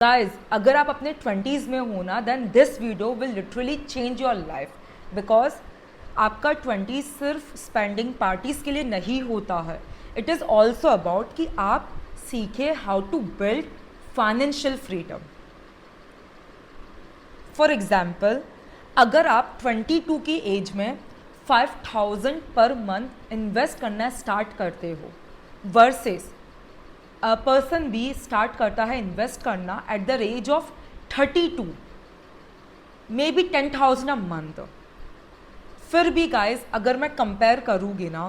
Guys अगर आप अपने 20s में हो ना then this video will literally change your life because आपका 20s सिर्फ स्पेंडिंग पार्टीज के लिए नहीं होता है. इट इज़ ऑल्सो अबाउट कि आप सीखें how to build financial freedom. For example, अगर आप 22 की एज में 5000 पर मंथ इन्वेस्ट करना स्टार्ट करते हो वर्सेस पर्सन भी स्टार्ट करता है इन्वेस्ट करना at the age of 32, maybe 10,000 a month. फिर भी गाइज अगर मैं कंपेयर करूँगी ना,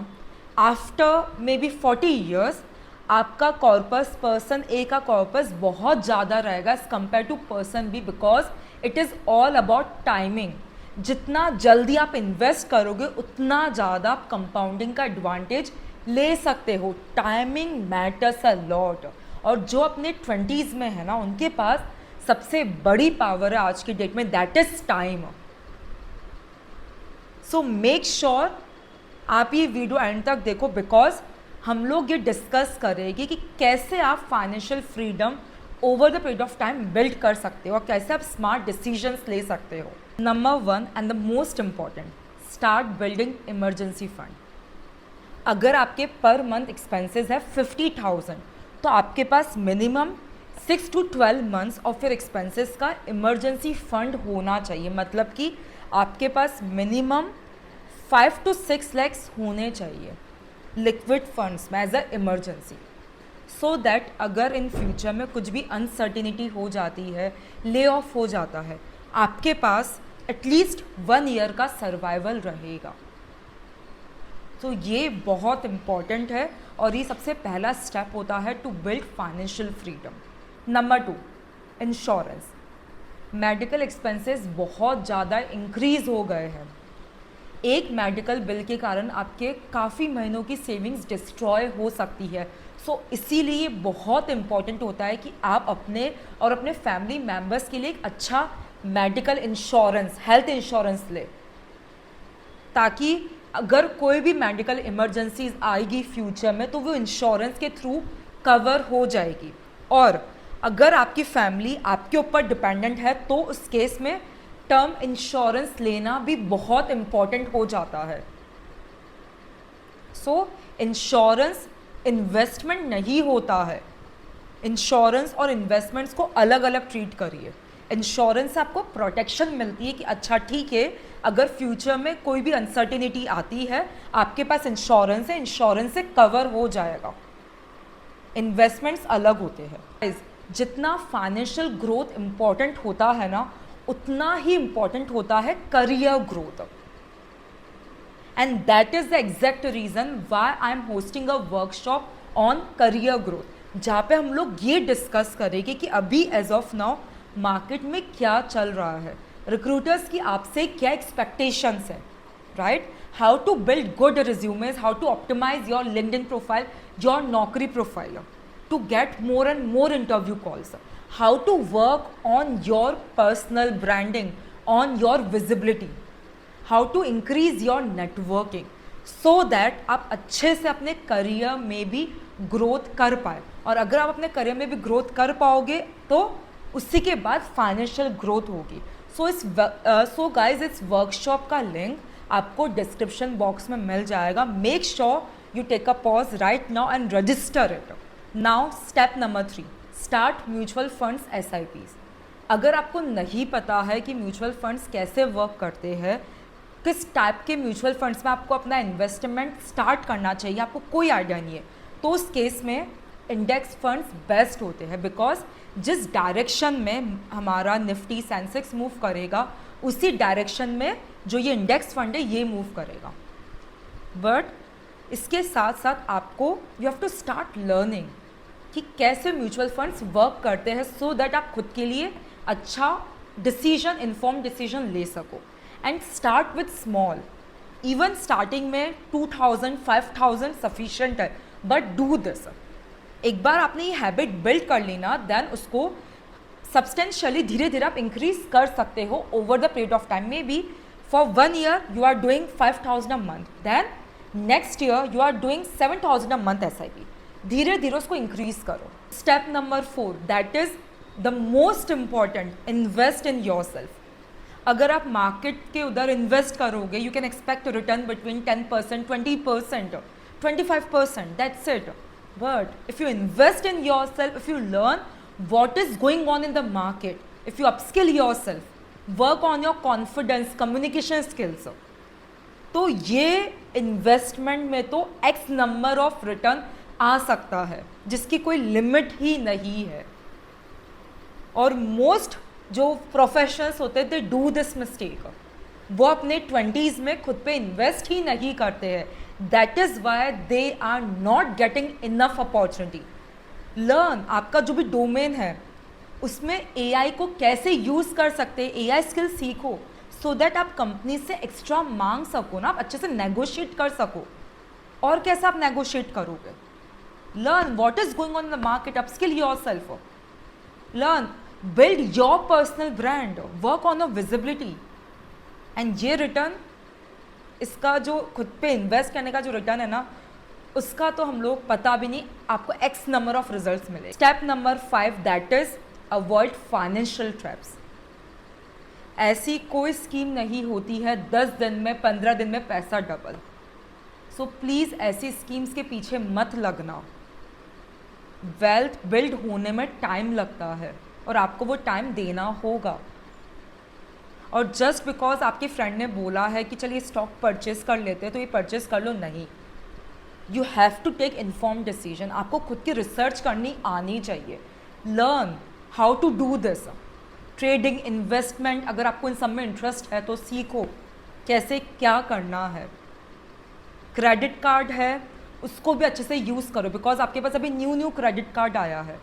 आफ्टर मे बी 40 ईयर्स आपका कॉर्पस पर्सन ए का कॉर्पस बहुत ज़्यादा रहेगा as compare to person B because it is all about timing. जितना जल्दी आप इन्वेस्ट करोगे उतना ज़्यादा आप कंपाउंडिंग का एडवांटेज ले सकते हो. Timing matters a lot. और जो अपने 20s में है ना उनके पास सबसे बड़ी पावर है आज की डेट में, that is time. So make sure आप ये वीडियो एंड तक देखो बिकॉज हम लोग ये डिस्कस करेंगे कि कैसे आप financial freedom over the period of time build कर सकते हो और कैसे आप स्मार्ट डिसीजंस ले सकते हो. Number 1 and the most important, start building emergency fund. अगर आपके पर मंथ एक्सपेंसेस है 50,000 तो आपके पास minimum 6 to 12 months of your expenses का इमरजेंसी फंड होना चाहिए. मतलब कि आपके पास मिनिमम 5 to 6 lakhs होने चाहिए लिक्विड फंड्स में as a emergency, so that अगर इन फ्यूचर में कुछ भी अनसर्टिनिटी हो जाती है, ले ऑफ हो जाता है, आपके पास एटलीस्ट 1 ईयर का सर्वाइवल रहेगा. तो ये बहुत इम्पॉर्टेंट है और ये सबसे पहला स्टेप होता है to build financial freedom. Number 2, insurance. Medical expenses बहुत ज़्यादा इंक्रीज़ हो गए हैं. एक मेडिकल बिल के कारण आपके काफ़ी महीनों की सेविंग्स डिस्ट्रॉय हो सकती है. सो इसीलिए बहुत इम्पॉर्टेंट होता है कि आप अपने और अपने फैमिली मेम्बर्स के लिए एक अच्छा मेडिकल इंश्योरेंस, हेल्थ इंश्योरेंस ले, ताकि अगर कोई भी मेडिकल इमरजेंसीज आएगी फ्यूचर में तो वो इंश्योरेंस के थ्रू कवर हो जाएगी. और अगर आपकी फैमिली आपके ऊपर डिपेंडेंट है तो उस केस में टर्म इंश्योरेंस लेना भी बहुत इम्पॉर्टेंट हो जाता है. सो इंश्योरेंस इन्वेस्टमेंट नहीं होता है. इंश्योरेंस और इन्वेस्टमेंट्स को अलग अलग ट्रीट करिए. इंश्योरेंस से आपको प्रोटेक्शन मिलती है कि अच्छा ठीक है, अगर फ्यूचर में कोई भी अनसर्टिनिटी आती है आपके पास इंश्योरेंस है, इंश्योरेंस से कवर हो जाएगा. इन्वेस्टमेंट्स अलग होते हैं. जितना फाइनेंशियल ग्रोथ इम्पॉर्टेंट होता है ना उतना ही इम्पॉर्टेंट होता है career growth. And that is the exact reason why I am hosting a workshop on career growth, जहाँ पे हम लोग ये डिस्कस करेंगे कि अभी एज ऑफ नाउ मार्केट में क्या चल रहा है, रिक्रूटर्स की आपसे क्या एक्सपेक्टेशंस है, right. How to build good resumes, how to optimize your LinkedIn profile, your Naukri profile to get more and more interview calls. How to work on your personal branding, on your visibility, how to increase your networking so that आप अच्छे से अपने career में भी growth कर पाए. और अगर आप अपने करियर में भी ग्रोथ कर पाओगे तो उसी के बाद फाइनेंशियल ग्रोथ होगी. सो गाइज इस वर्कशॉप का लिंक आपको डिस्क्रिप्शन बॉक्स में मिल जाएगा. Make sure you take a pause right now and register it. Now step number 3, start mutual funds SIPs. अगर आपको नहीं पता है कि म्यूचुअल फंड्स कैसे वर्क करते हैं, किस टाइप के म्यूचुअल फंड्स में आपको अपना इन्वेस्टमेंट स्टार्ट करना चाहिए, आपको कोई आइडिया नहीं है, तो उस केस में इंडेक्स फंड्स बेस्ट होते हैं. बिकॉज जिस डायरेक्शन में हमारा निफ्टी सेंसेक्स मूव करेगा उसी डायरेक्शन में जो ये इंडेक्स फंड है ये मूव करेगा. बट इसके साथ साथ आपको you have to start learning कि कैसे म्यूचुअल फंड्स वर्क करते हैं सो दैट आप खुद के लिए अच्छा डिसीजन, इन्फॉर्म डिसीजन ले सको. And start with small. Even starting में 2,000 5,000 सफिशिएंट है, बट डू दिस. एक बार आपने ये हैबिट बिल्ड कर ली ना देन उसको सब्सटेंशियली धीरे धीरे आप इंक्रीज कर सकते हो over the period of time. Maybe for 1 year you are doing 5,000 a month, then next year you are doing 7,000 a month SIP. धीरे धीरे उसको इंक्रीज करो. Step number 4, that is the most important, invest in yourself. अगर आप market के उधर invest करोगे, you can expect return between 10%, 20%, 25%, that's it. But if you invest in your self, if you learn what is going on in the market, if you upskill yourself, work on your confidence, communication skills, तो ये investment में तो x number of return आ सकता है जिसकी कोई limit ही नहीं है. और मोस्ट जो प्रोफेशनल्स होते हैं दे डू दिस मिस्टेक. वो अपने 20s में खुद पे इन्वेस्ट ही नहीं करते हैं. That is why they are not getting enough opportunity. Learn, आपका जो भी डोमेन है उसमें एआई को कैसे यूज़ कर सकते हैं, एआई स्किल सीखो सो दैट आप कंपनी से एक्स्ट्रा मांग सको ना, आप अच्छे से नेगोशिएट कर सको. और कैसे आप नेगोशिएट करोगे? Learn what is going on in the market, upskill yourself, learn, build your personal brand, work on your visibility. And ये रिटर्न, इसका जो खुद पे इन्वेस्ट करने का जो रिटर्न है ना, उसका तो हम लोग पता भी नहीं, आपको एक्स नंबर ऑफ रिजल्ट्स मिले. Step number 5, that is avoid financial traps. ऐसी कोई स्कीम नहीं होती है 10 दिन में 15 दिन में पैसा डबल. सो प्लीज़ ऐसी स्कीम्स के पीछे मत लगना. वेल्थ बिल्ड होने में टाइम लगता है और आपको वो टाइम देना होगा. और जस्ट बिकॉज आपके फ्रेंड ने बोला है कि चलिए स्टॉक परचेज कर लेते हैं तो ये परचेज कर लो, नहीं. You have to take inform decision. आपको खुद की रिसर्च करनी आनी चाहिए. Learn how to do this. Trading, investment, अगर आपको इन सब में इंटरेस्ट है तो सीखो कैसे क्या करना है. क्रेडिट कार्ड है उसको भी अच्छे से यूज़ करो बिकॉज आपके पास अभी न्यू क्रेडिट कार्ड आया है.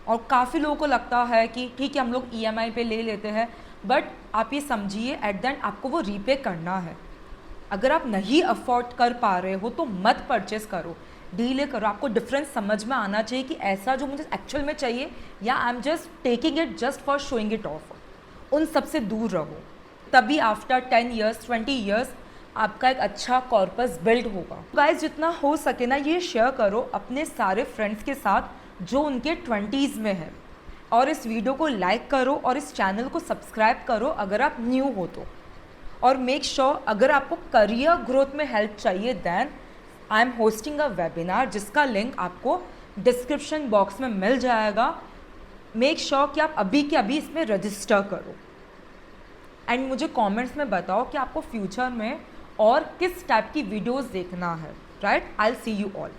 और काफ़ी लोगों को लगता है कि ठीक है हम लोग EMI पे ले लेते हैं, बट आप ये समझिए एट द एंड आपको वो रीपे करना है. अगर आप नहीं अफोर्ड कर पा रहे हो तो मत परचेस करो, डीले करो. आपको डिफरेंस समझ में आना चाहिए कि ऐसा जो मुझे एक्चुअल में चाहिए या I am just taking it just for showing it of. उन सब से दूर रहो, तभी आफ्टर 10 ईयर्स 20 ईयर्स आपका एक अच्छा कॉर्पस बिल्ड होगा. गाइस, जितना हो सके ना ये शेयर करो अपने सारे फ्रेंड्स के साथ जो उनके 20s में है. और इस वीडियो को लाइक करो और इस चैनल को सब्सक्राइब करो अगर आप न्यू हो तो. और मेक श्योर अगर आपको करियर ग्रोथ में हेल्प चाहिए then I am hosting a webinar जिसका लिंक आपको डिस्क्रिप्शन बॉक्स में मिल जाएगा. मेक श्योर कि आप अभी के अभी इसमें रजिस्टर करो. एंड मुझे कमेंट्स में बताओ कि आपको फ्यूचर में और किस टाइप की वीडियोस देखना है. Right, I will see you all.